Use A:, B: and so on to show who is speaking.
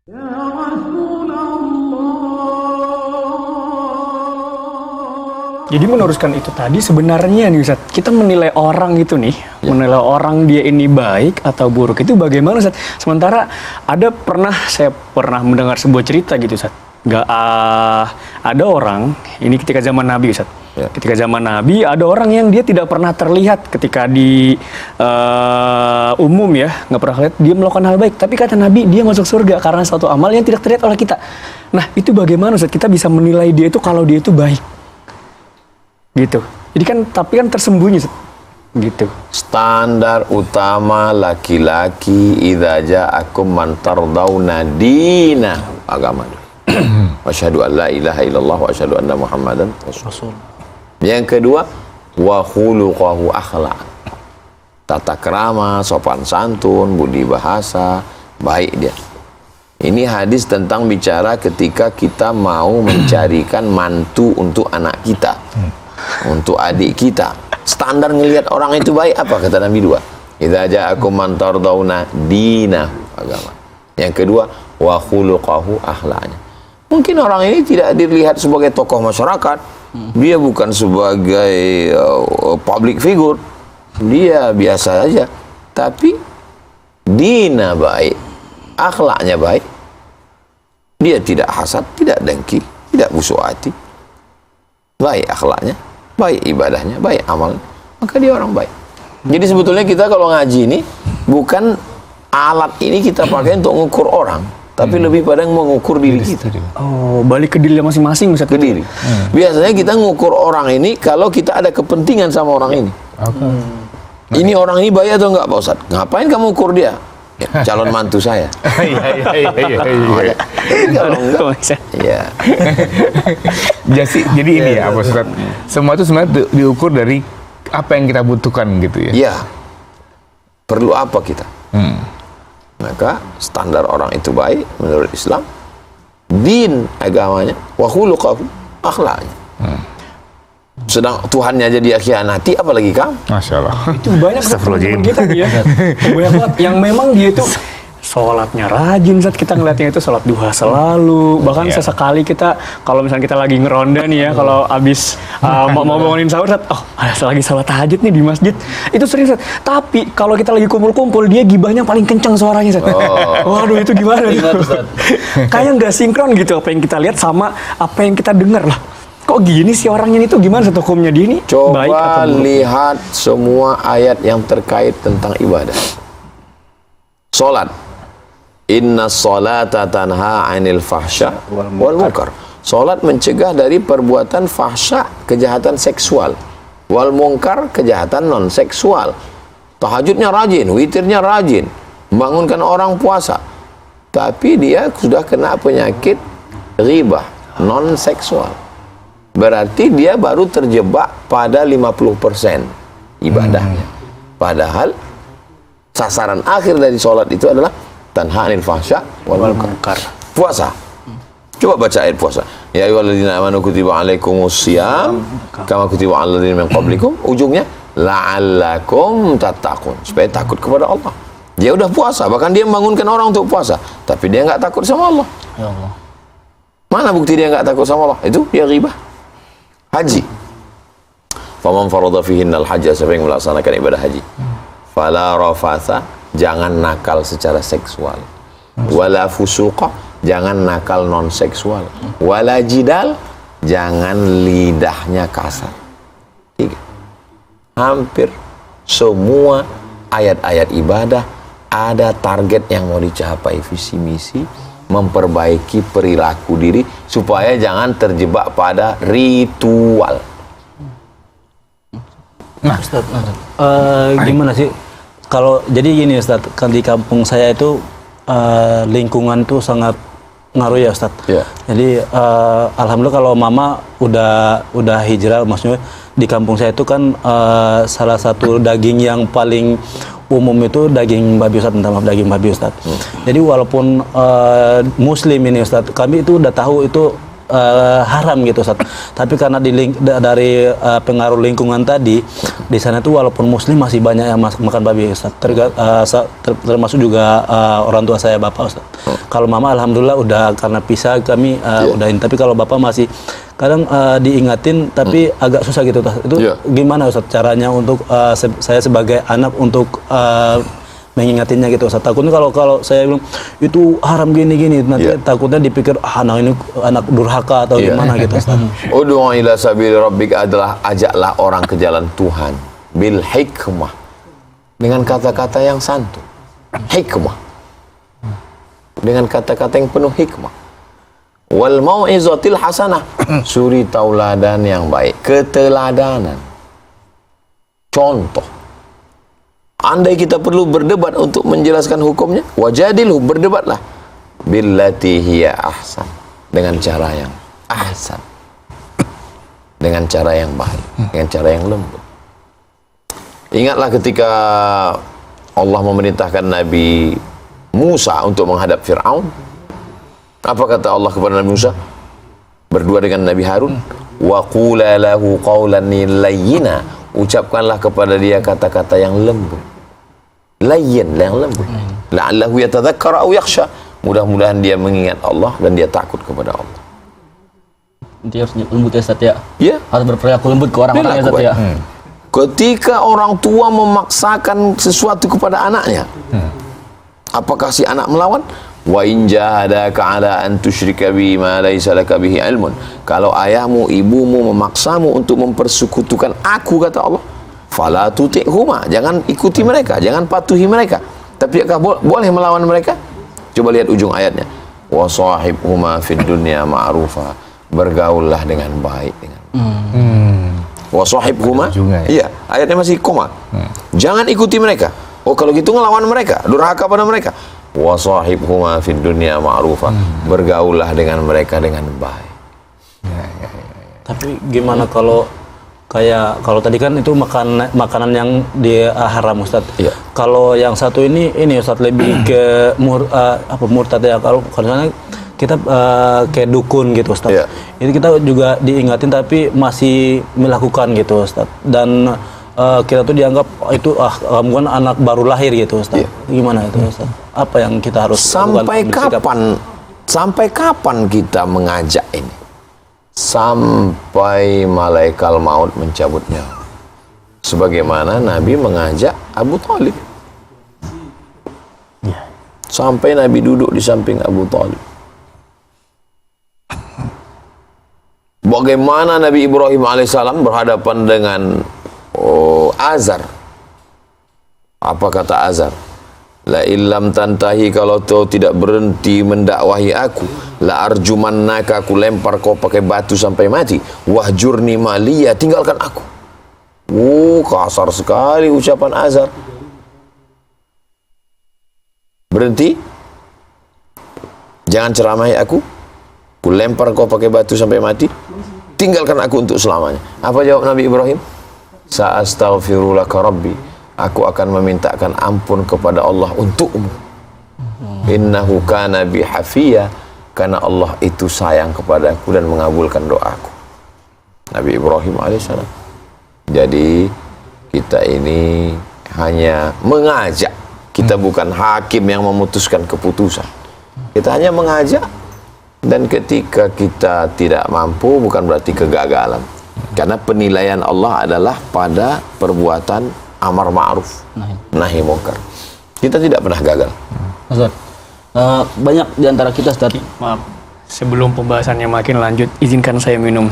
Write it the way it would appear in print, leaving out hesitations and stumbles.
A: Jadi meneruskan itu tadi sebenarnya nih Ustaz, kita menilai orang itu nih, menilai orang dia ini baik atau buruk itu bagaimana Ustaz? Sementara saya pernah mendengar sebuah cerita gitu Ustaz. Ada orang, ini ketika zaman Nabi Ustaz.
B: Ya.
A: Ketika zaman Nabi ada orang yang dia tidak pernah terlihat ketika di umum ya, nggak pernah lihat dia melakukan hal baik. Tapi kata Nabi dia masuk surga karena suatu amal yang tidak terlihat oleh kita. Nah itu bagaimana Ustaz? Kita bisa menilai dia itu kalau dia itu baik. Gitu. Jadi kan tapi kan tersembunyi gitu.
B: Standar utama laki-laki idza ja'akum man tardawna dina agama. Wa asyhadu an la ilaha illallah wa asyhadu anna Muhammadan rasul. Yang kedua, wa khuluquhu akhlaq. Tata krama, sopan santun, budi bahasa, baik dia. Ini hadis tentang bicara ketika kita mau mencarikan mantu untuk anak kita. Untuk adik kita, standar ngelihat orang itu baik apa kata Nabi dua? Idza ja'akum man tardawna dinahu agama. Yang kedua, wa khuluquhu akhlaqnya. Mungkin orang ini tidak dilihat sebagai tokoh masyarakat, dia bukan sebagai public figure, dia biasa saja, tapi dina baik, akhlaknya baik, dia tidak hasad, tidak dengki, tidak busuk hati, baik akhlaknya, baik ibadahnya, baik amalnya, maka dia orang baik. Jadi sebetulnya kita kalau ngaji ini bukan alat ini kita pakai untuk mengukur orang, tapi lebih pada mengukur diri kita.
A: Oh, balik ke diri masing-masing Ustaz.
B: Ke diri. Biasanya kita mengukur orang ini kalau kita ada kepentingan sama orang ini. Ini orang ini baik atau enggak Pak Ustaz? Ngapain kamu ukur dia? Ya, calon mantu saya.
C: Iya.
B: Kalau enggak, ya.
C: Jadi ini ya, Pak Ustaz. Semua itu sebenarnya diukur dari apa yang kita butuhkan gitu ya.
B: Ya. Perlu apa kita? Maka standar orang itu baik menurut Islam, din agamanya, wa khuluquhu akhlaknya. Sedang Tuhannya aja dia khianati, apalagi kamu?
C: Masya Allah.
A: Itu banyak teman kita ya. Banyak banget yang memang dia itu sholatnya rajin saat kita ngeliatnya itu sholat duha selalu, bahkan sesekali kita kalau misalnya kita lagi ngeronda nih ya, kalau abis mau bangunin sahur lagi sholat tahajud nih di masjid itu sering Sat. Tapi kalau kita lagi kumpul-kumpul dia gibahnya paling kencang suaranya Sat. Waduh itu gimana kayak nggak sinkron gitu apa yang kita lihat sama apa yang kita dengar lah. Kok gini sih orangnya itu, gimana Sat hukumnya dia ini?
B: Coba
A: baik atau buruk?
B: Lihat semua ayat yang terkait tentang ibadah. Salat, inna sholata tanha 'anil fahsya wal munkar. Salat mencegah dari perbuatan fahsya, kejahatan seksual, wal munkar, kejahatan non seksual. Tahajudnya rajin, witirnya rajin, membangunkan orang puasa, tapi dia sudah kena penyakit ghibah non seksual. Berarti dia baru terjebak pada 50% ibadahnya. Padahal sasaran akhir dari sholat itu adalah tanha 'anil fahsya wal munkar. Puasa. Coba baca ayat puasa. Ya ayyuhalladzina amanu kutiba 'alaikumus shiyam kama kutiba 'alal ladzina min qablikum. Ujungnya la'allakum tattaqun. Supaya takut kepada Allah. Dia udah puasa, bahkan dia membangunkan orang untuk puasa, tapi dia nggak takut sama Allah.
D: Ya Allah.
B: Mana bukti dia nggak takut sama Allah? Itu dia ghibah. Haji. Faman farada fihinnal hajja, siapa yang melaksanakan ibadah haji. Fala rafatha, jangan nakal secara seksual. Wala fusuqa, jangan nakal non seksual. Wala jidal, jangan lidahnya kasar. 3. Hampir semua ayat-ayat ibadah ada target yang mau dicapai, visi misi, memperbaiki perilaku diri supaya jangan terjebak pada ritual.
D: Nah, Ustaz, gimana sih kalau jadi gini Ustaz, kan di kampung saya itu lingkungan tuh sangat ngaruh ya Ustaz.
B: Ya.
D: Jadi alhamdulillah kalau mama udah hijrah, maksudnya di kampung saya itu kan salah satu daging yang paling umum itu daging babi Ustaz, minta maaf daging babi Ustaz. Jadi walaupun muslim ini Ustaz, kami itu udah tahu itu haram gitu Ustaz. Tapi karena dari pengaruh lingkungan tadi di sana tuh walaupun muslim masih banyak yang makan babi Ustaz. Termasuk juga orang tua saya bapak Ustaz. Kalau mama alhamdulillah udah karena pisah kami udahin. Tapi kalau bapak masih kadang diingatin tapi agak susah gitu Ustaz. Itu gimana Ustaz caranya untuk saya sebagai anak untuk mengingatinnya gitu Ustaz. Takutnya kalau saya bilang itu haram gini nanti takutnya dipikir anak ini anak durhaka atau gimana gitu Ustaz.
B: Ud'u ila sabili rabbika adalah ajaklah orang ke jalan Tuhan bil hikmah, dengan kata-kata yang santun. Hikmah, dengan kata-kata yang penuh hikmah. Wal mau'izatil hasanah, suri tauladan yang baik, keteladanan, contoh. Andai kita perlu berdebat untuk menjelaskan hukumnya, wajadilhu, berdebatlah billati hiya ahsan, dengan cara yang ahsan, dengan cara yang baik, dengan cara yang lembut. Ingatlah ketika Allah memerintahkan Nabi Musa untuk menghadap Fir'aun. Apa kata Allah kepada Nabi Musa berdua dengan Nabi Harun? Wa qula lahu qawlan layyina, ucapkanlah kepada dia kata-kata yang lembut, layyin, yang lembut. La'allahu yatadzakkar aw yakhsha, mudah-mudahan dia mengingat Allah dan dia takut kepada Allah.
E: Dia harus lembut ya Ustaz ya.
B: Ya,
E: Harus berperilaku lembut ke orang-orang ya Ustaz ya.
B: ketika orang tua memaksakan sesuatu kepada anaknya, apakah si anak melawan? Wa in jahadaka ala an tusyrika bi ma laysa laka bihi ilmun, kalau ayahmu ibumu memaksamu untuk mempersekutukan aku, kata Allah, fala tuti'huma, jangan ikuti mereka, jangan patuhi mereka. Tapi apakah boleh melawan mereka? Coba lihat ujung ayatnya. Wa sahibhuma fid dunya ma'rufa, bergaullah dengan baik dengan wa sahibhuma, iya, ayatnya masih koma. Jangan ikuti mereka. Oh, kalau gitu ngelawan mereka, durhaka pada mereka. Wa sahibhuma fid dunya ma'rufa, bergaullah dengan mereka dengan baik.
D: Tapi gimana kalau tadi kan itu makanan yang haram Ustaz. Kalau yang satu ini Ustaz lebih ke murtad ya. Kalau karena kita kayak dukun gitu Ustaz. Itu kita juga diingatin tapi masih melakukan gitu Ustaz. Dan kita tuh dianggap itu kamu kan anak baru lahir gitu Ustaz. Gimana itu Ustaz? Apa yang kita harus lakukan?
B: Sampai kapan kita mengajak ini? Sampai malaikat maut mencabut nyawa. Sebagaimana Nabi mengajak Abu Thalib. Sampai Nabi duduk di samping Abu Thalib. Bagaimana Nabi Ibrahim alaihissalam berhadapan dengan Azar. Apa kata Azar? La illam tantahi, kalau kau tidak berhenti mendakwahi aku, la arjumannaka, aku lempar kau pakai batu sampai mati. Wahjurni maliya, tinggalkan aku. Kasar sekali ucapan Azar. Berhenti, jangan ceramahi aku, ku lempar kau pakai batu sampai mati, tinggalkan aku untuk selamanya. Apa jawab Nabi Ibrahim? Sa'astaghfirulaka rabbi, aku akan memintakan ampun kepada Allah untukmu. Innahu kana bi hafiya, karena Allah itu sayang kepadaku dan mengabulkan doaku. Nabi Ibrahim alaihissalam. Jadi kita ini hanya mengajak, kita bukan hakim yang memutuskan keputusan. Kita hanya mengajak, dan ketika kita tidak mampu bukan berarti kegagalan. Karena penilaian Allah adalah pada perbuatan amar ma'ruf nahi munkar. Kita tidak pernah gagal.
E: Ustaz, banyak di antara kita Ustaz.
A: Maaf, sebelum pembahasannya makin lanjut, izinkan saya minum.